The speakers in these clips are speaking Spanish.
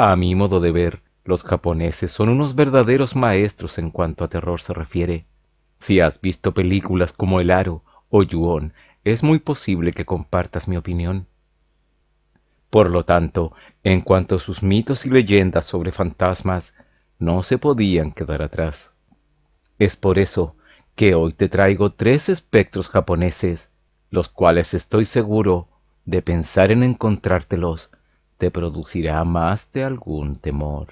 A mi modo de ver, los japoneses son unos verdaderos maestros en cuanto a terror se refiere. Si has visto películas como El Aro o Ju-On, es muy posible que compartas mi opinión. Por lo tanto, en cuanto a sus mitos y leyendas sobre fantasmas, no se podían quedar atrás. Es por eso que hoy te traigo tres espectros japoneses, los cuales estoy seguro de pensar en encontrártelos te producirá más de algún temor.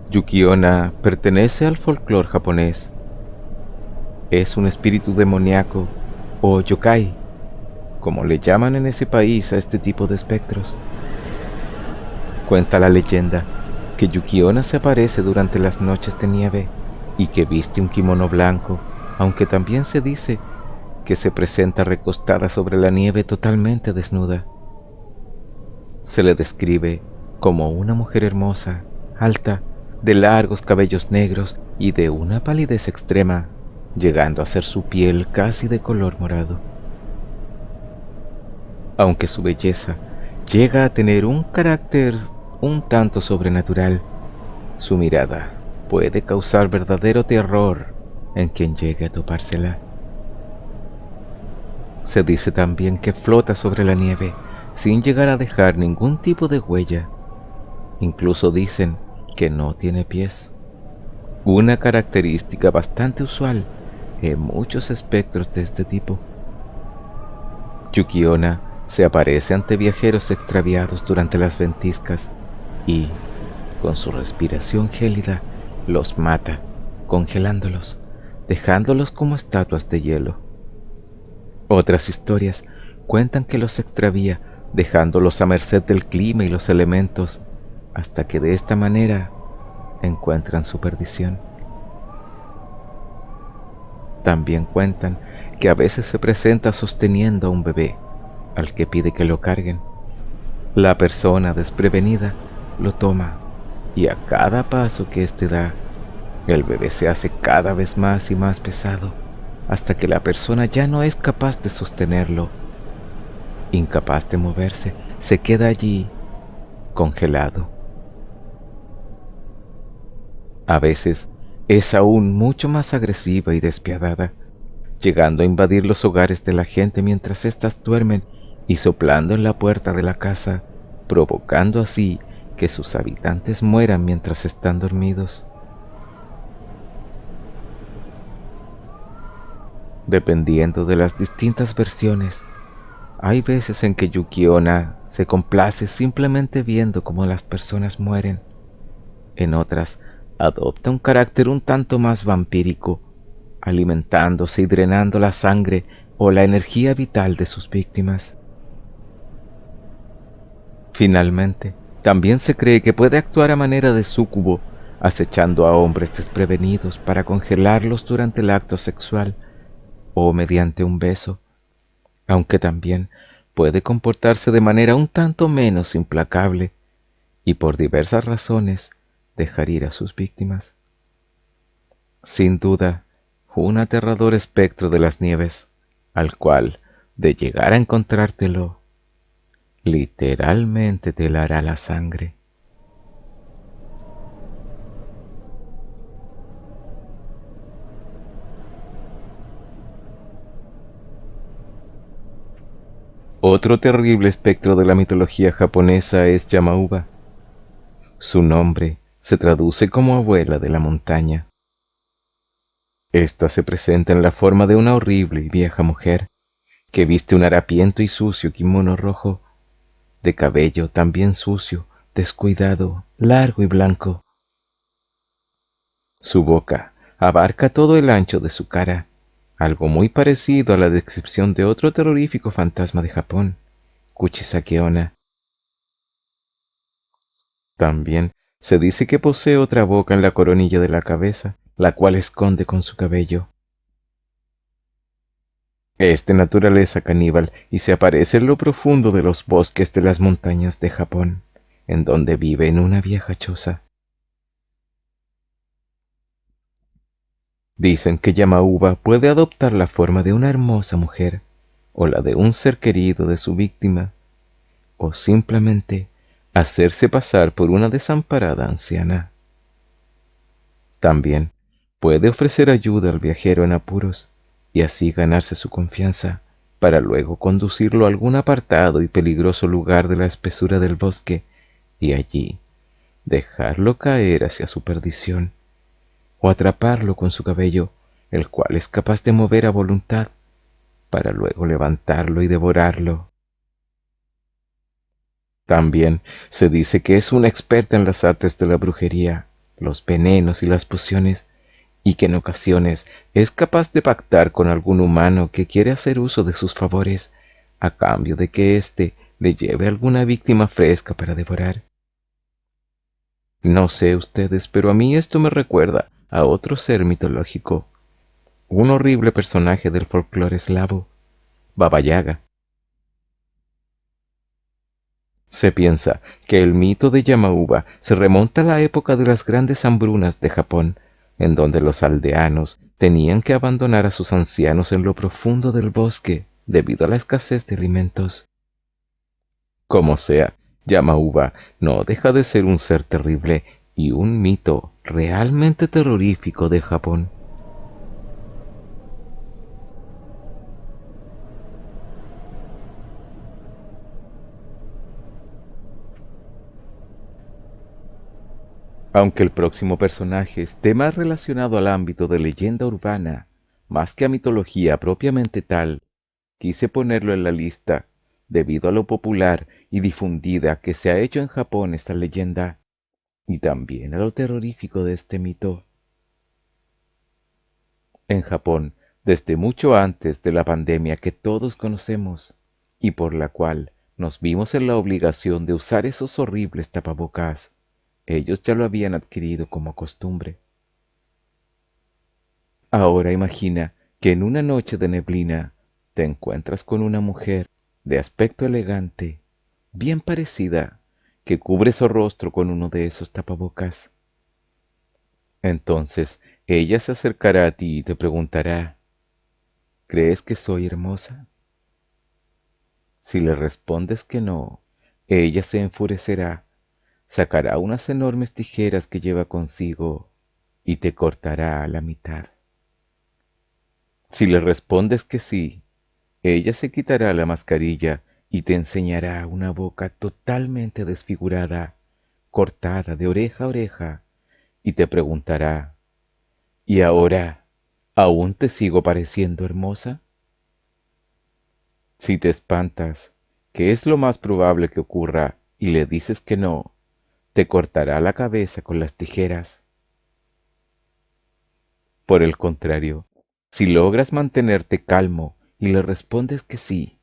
Yuki-onna pertenece al folclore japonés. Es un espíritu demoníaco o yokai, como le llaman en ese país a este tipo de espectros. Cuenta la leyenda que Yuki-onna se aparece durante las noches de nieve y que viste un kimono blanco, aunque también se dice que se presenta recostada sobre la nieve totalmente desnuda. Se le describe como una mujer hermosa, alta, de largos cabellos negros y de una palidez extrema, llegando a ser su piel casi de color morado. Aunque su belleza llega a tener un carácter un tanto sobrenatural, su mirada puede causar verdadero terror en quien llegue a topársela. Se dice también que flota sobre la nieve sin llegar a dejar ningún tipo de huella. Incluso dicen que no tiene pies, una característica bastante usual en muchos espectros de este tipo. Yuki-onna se aparece ante viajeros extraviados durante las ventiscas y, con su respiración gélida, los mata, congelándolos, dejándolos como estatuas de hielo. Otras historias cuentan que los extravía dejándolos a merced del clima y los elementos, hasta que de esta manera encuentran su perdición. También cuentan que a veces se presenta sosteniendo a un bebé, al que pide que lo carguen. La persona desprevenida lo toma y a cada paso que éste da, el bebé se hace cada vez más y más pesado, hasta que la persona ya no es capaz de sostenerlo. Incapaz de moverse, se queda allí, congelado. A veces es aún mucho más agresiva y despiadada, llegando a invadir los hogares de la gente mientras éstas duermen y soplando en la puerta de la casa, provocando así que sus habitantes mueran mientras están dormidos. Dependiendo de las distintas versiones, hay veces en que Yuki-onna se complace simplemente viendo cómo las personas mueren. En otras, adopta un carácter un tanto más vampírico, alimentándose y drenando la sangre o la energía vital de sus víctimas. Finalmente, también se cree que puede actuar a manera de súcubo, acechando a hombres desprevenidos para congelarlos durante el acto sexual o mediante un beso, aunque también puede comportarse de manera un tanto menos implacable y por diversas razones dejar ir a sus víctimas. Sin duda, un aterrador espectro de las nieves, al cual, de llegar a encontrártelo, literalmente te helará la sangre. Otro terrible espectro de la mitología japonesa es Yamauba. Su nombre se traduce como abuela de la montaña. Esta se presenta en la forma de una horrible y vieja mujer que viste un harapiento y sucio kimono rojo, de cabello también sucio, descuidado, largo y blanco. Su boca abarca todo el ancho de su cara, algo muy parecido a la descripción de otro terrorífico fantasma de Japón, Kuchisake-onna. También se dice que posee otra boca en la coronilla de la cabeza, la cual esconde con su cabello. Es de naturaleza caníbal y se aparece en lo profundo de los bosques de las montañas de Japón, en donde vive en una vieja choza. Dicen que Yamauba puede adoptar la forma de una hermosa mujer, o la de un ser querido de su víctima, o simplemente hacerse pasar por una desamparada anciana. También puede ofrecer ayuda al viajero en apuros y así ganarse su confianza para luego conducirlo a algún apartado y peligroso lugar de la espesura del bosque y allí dejarlo caer hacia su perdición o atraparlo con su cabello, el cual es capaz de mover a voluntad para luego levantarlo y devorarlo. También se dice que es una experta en las artes de la brujería, los venenos y las pociones, y que en ocasiones es capaz de pactar con algún humano que quiere hacer uso de sus favores, a cambio de que éste le lleve alguna víctima fresca para devorar. No sé ustedes, pero a mí esto me recuerda a otro ser mitológico, un horrible personaje del folclore eslavo, Baba Yaga. Se piensa que el mito de Yamauba se remonta a la época de las grandes hambrunas de Japón, en donde los aldeanos tenían que abandonar a sus ancianos en lo profundo del bosque debido a la escasez de alimentos. Como sea, Yamauba no deja de ser un ser terrible y un mito realmente terrorífico de Japón. Aunque el próximo personaje esté más relacionado al ámbito de leyenda urbana, más que a mitología propiamente tal, quise ponerlo en la lista debido a lo popular y difundida que se ha hecho en Japón esta leyenda, y también a lo terrorífico de este mito. En Japón, desde mucho antes de la pandemia que todos conocemos, y por la cual nos vimos en la obligación de usar esos horribles tapabocas, ellos ya lo habían adquirido como costumbre. Ahora imagina que en una noche de neblina te encuentras con una mujer de aspecto elegante, bien parecida, que cubre su rostro con uno de esos tapabocas. Entonces ella se acercará a ti y te preguntará, ¿crees que soy hermosa? Si le respondes que no, ella se enfurecerá, sacará unas enormes tijeras que lleva consigo y te cortará a la mitad. Si le respondes que sí, ella se quitará la mascarilla y te enseñará una boca totalmente desfigurada, cortada de oreja a oreja, y te preguntará, ¿y ahora aún te sigo pareciendo hermosa? Si te espantas, que es lo más probable que ocurra, y le dices que no, te cortará la cabeza con las tijeras. Por el contrario, si logras mantenerte calmo y le respondes que sí,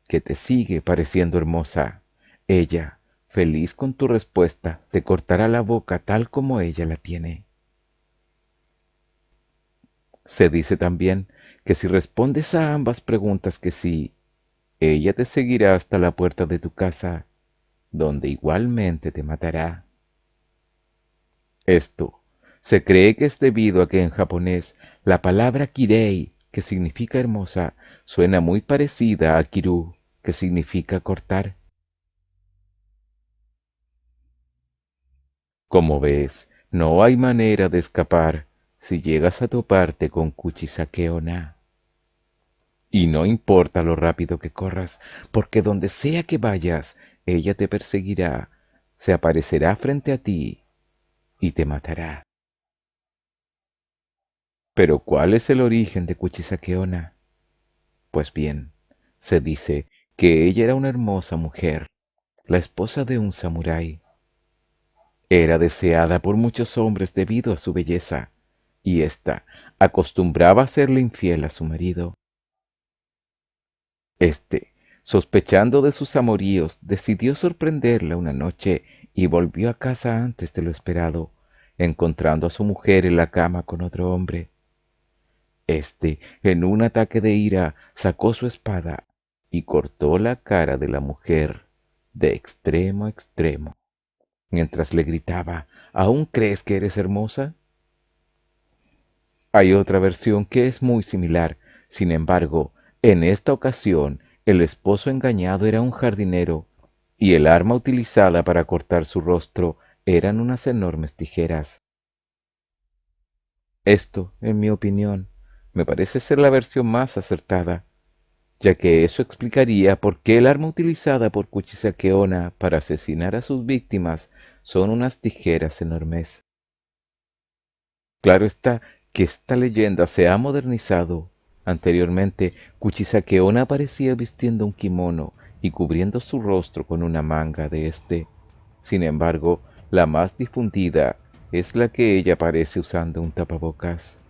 que te sigue pareciendo hermosa, ella, feliz con tu respuesta, te cortará la boca tal como ella la tiene. Se dice también que si respondes a ambas preguntas que sí, ella te seguirá hasta la puerta de tu casa, donde igualmente te matará. Esto se cree que es debido a que en japonés la palabra kirei, que significa hermosa, suena muy parecida a kiru, que significa cortar. Como ves, no hay manera de escapar si llegas a toparte con Kuchisake Onna. Y no importa lo rápido que corras, porque donde sea que vayas, ella te perseguirá, se aparecerá frente a ti y te matará. Pero ¿cuál es el origen de Kuchisake Onna? Pues bien, se dice que ella era una hermosa mujer, la esposa de un samurái. Era deseada por muchos hombres debido a su belleza, y ésta acostumbraba a serle infiel a su marido. Este, sospechando de sus amoríos, decidió sorprenderla una noche y volvió a casa antes de lo esperado, encontrando a su mujer en la cama con otro hombre. En un ataque de ira, sacó su espada y cortó la cara de la mujer de extremo a extremo, mientras le gritaba: ¿Aún crees que eres hermosa? Hay otra versión que es muy similar. Sin embargo, en esta ocasión, el esposo engañado era un jardinero y el arma utilizada para cortar su rostro eran unas enormes tijeras. Esto, en mi opinión, me parece ser la versión más acertada, ya que eso explicaría por qué el arma utilizada por Kuchisake-onna para asesinar a sus víctimas son unas tijeras enormes. Claro está que esta leyenda se ha modernizado. Anteriormente, Kuchisake-onna aparecía vistiendo un kimono y cubriendo su rostro con una manga de este. Sin embargo, la más difundida es la que ella aparece usando un tapabocas.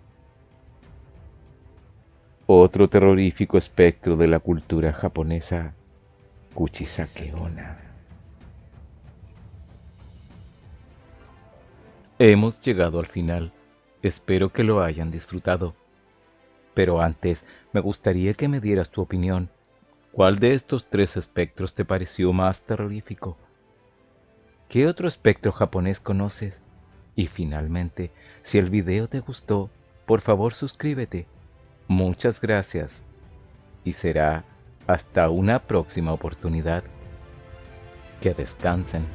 Otro terrorífico espectro de la cultura japonesa, Kuchisake-onna. Hemos llegado al final. Espero que lo hayan disfrutado. Pero antes, me gustaría que me dieras tu opinión. ¿Cuál de estos tres espectros te pareció más terrorífico? ¿Qué otro espectro japonés conoces? Y finalmente, si el video te gustó, por favor suscríbete. Muchas gracias. Y será hasta una próxima oportunidad. Que descansen.